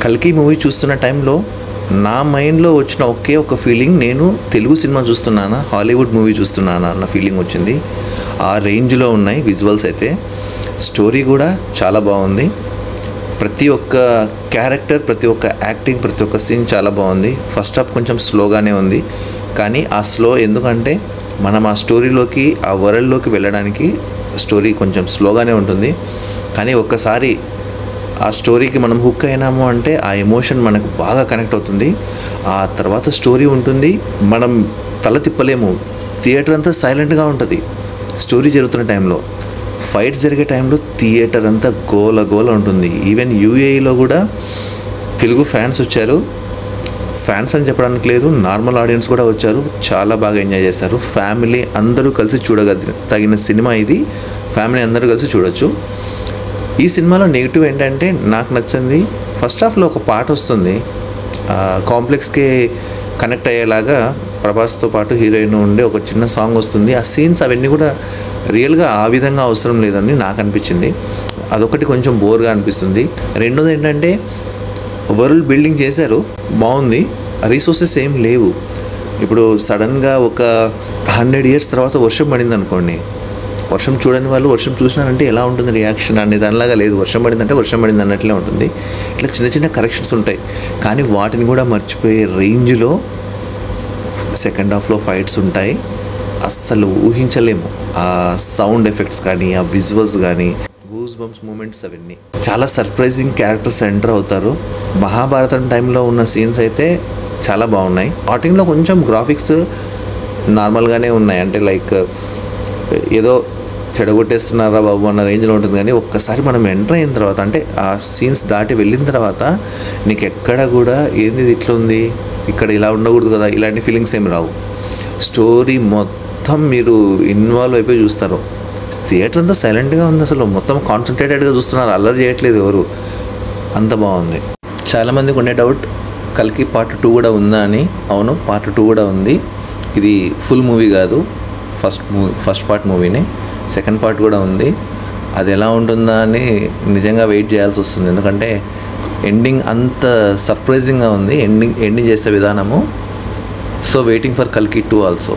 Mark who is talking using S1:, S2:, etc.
S1: కల్కి మూవీ చూస్తున్న టైంలో నా మైండ్లో వచ్చిన ఒకే ఒక ఫీలింగ్, నేను తెలుగు సినిమా చూస్తున్నానా హాలీవుడ్ మూవీ చూస్తున్నానా అన్న ఫీలింగ్ వచ్చింది. ఆ రేంజ్లో ఉన్నాయి విజువల్స్ అయితే. స్టోరీ కూడా చాలా బాగుంది. ప్రతి ఒక్క క్యారెక్టర్, ప్రతి ఒక్క యాక్టింగ్, ప్రతి ఒక్క సీన్ చాలా బాగుంది. ఫస్ట్ హాఫ్ కొంచెం స్లోగానే ఉంది, కానీ ఆ స్లో ఎందుకంటే మనం ఆ స్టోరీలోకి, ఆ వరల్డ్లోకి వెళ్ళడానికి స్టోరీ కొంచెం స్లోగానే ఉంటుంది. కానీ ఒక్కసారి ఆ స్టోరీకి మనం హుక్ అయినాము అంటే ఆ ఎమోషన్ మనకు బాగా కనెక్ట్ అవుతుంది. ఆ తర్వాత స్టోరీ ఉంటుంది, మనం తల తిప్పలేము. థియేటర్ అంతా సైలెంట్గా ఉంటుంది స్టోరీ జరుగుతున్న టైంలో. ఫైట్స్ జరిగే టైంలో థియేటర్ అంతా గోల గోల ఉంటుంది. ఈవెన్ యూఏఈలో కూడా తెలుగు ఫ్యాన్స్ వచ్చారు. ఫ్యాన్స్ అని చెప్పడానికి లేదు, నార్మల్ ఆడియన్స్ కూడా వచ్చారు. చాలా బాగా ఎంజాయ్ చేస్తారు. ఫ్యామిలీ అందరూ కలిసి తగిన సినిమా ఇది. ఫ్యామిలీ అందరూ కలిసి చూడొచ్చు. ఈ సినిమాలో నెగిటివ్ ఏంటంటే నాకు నచ్చింది, ఫస్ట్ హాఫ్లో ఒక పాట వస్తుంది, కాంప్లెక్స్కి కనెక్ట్ అయ్యేలాగా ప్రభాస్తో పాటు హీరోయిన్ ఉండే ఒక చిన్న సాంగ్ వస్తుంది. ఆ సీన్స్ అవన్నీ కూడా రియల్గా ఆ విధంగా అవసరం లేదని నాకు అనిపించింది. అదొకటి కొంచెం బోర్గా అనిపిస్తుంది. రెండోది ఏంటంటే వరల్డ్ బిల్డింగ్ చేశారు, బాగుంది. రీసోర్సెస్ ఏం లేవు. ఇప్పుడు సడన్గా ఒక 100 years తర్వాత వర్షం పడింది అనుకోండి, వర్షం చూడని వాళ్ళు వర్షం చూసినారంటే ఎలా ఉంటుంది రియాక్షన్ అనే దానిలాగా లేదు. వర్షం పడిందంటే వర్షం పడింది అన్నట్లే ఉంటుంది. ఇట్లా చిన్న చిన్న కరెక్షన్స్ ఉంటాయి, కానీ వాటిని కూడా మర్చిపోయే రేంజ్లో సెకండ్ హాఫ్లో ఫైట్స్ ఉంటాయి. అస్సలు ఊహించలేము. ఆ సౌండ్ ఎఫెక్ట్స్ కానీ, ఆ విజువల్స్ కానీ, గూస్ బంప్స్ మూమెంట్స్ అవన్నీ చాలా సర్ప్రైజింగ్ క్యారెక్టర్స్ ఎంటర్ అవుతారు. మహాభారతం టైంలో ఉన్న సీన్స్ అయితే చాలా బాగున్నాయి. స్టార్టింగ్లో కొంచెం గ్రాఫిక్స్ నార్మల్గానే ఉన్నాయి, అంటే లైక్ ఏదో చెడగొట్టేస్తున్నారా బాబు అన్న రేంజ్లో ఉంటుంది. కానీ ఒక్కసారి మనం ఎంటర్ అయిన తర్వాత, అంటే ఆ సీన్స్ దాటి వెళ్ళిన తర్వాత నీకు ఎక్కడ కూడా ఏంది ఇట్లా ఉంది, ఇక్కడ ఇలా ఉండకూడదు కదా, ఇలాంటి ఫీలింగ్స్ ఏమి రావు. స్టోరీ మొత్తం మీరు ఇన్వాల్వ్ అయిపోయి చూస్తారు. థియేటర్ అంతా సైలెంట్గా ఉంది, అసలు మొత్తం కాన్సన్ట్రేటెడ్గా చూస్తున్నారు, అల్లరి చేయట్లేదు ఎవరు. అంత బాగుంది. చాలామందికి ఉండే డౌట్, కల్కి పార్ట్ 2 కూడా ఉందా అని. అవును, పార్ట్ 2 కూడా ఉంది. ఇది ఫుల్ మూవీ కాదు, ఫస్ట్ పార్ట్ మూవీనే. సెకండ్ పార్ట్ కూడా ఉంది. అది ఎలా ఉంటుందా అని నిజంగా వెయిట్ చేయాల్సి వస్తుంది, ఎందుకంటే ఎండింగ్ అంత సర్ప్రైజింగ్గా ఉంది ఎండింగ్ చేసే విధానము. సో వెయిటింగ్ ఫర్ కల్కి 2 ఆల్సో.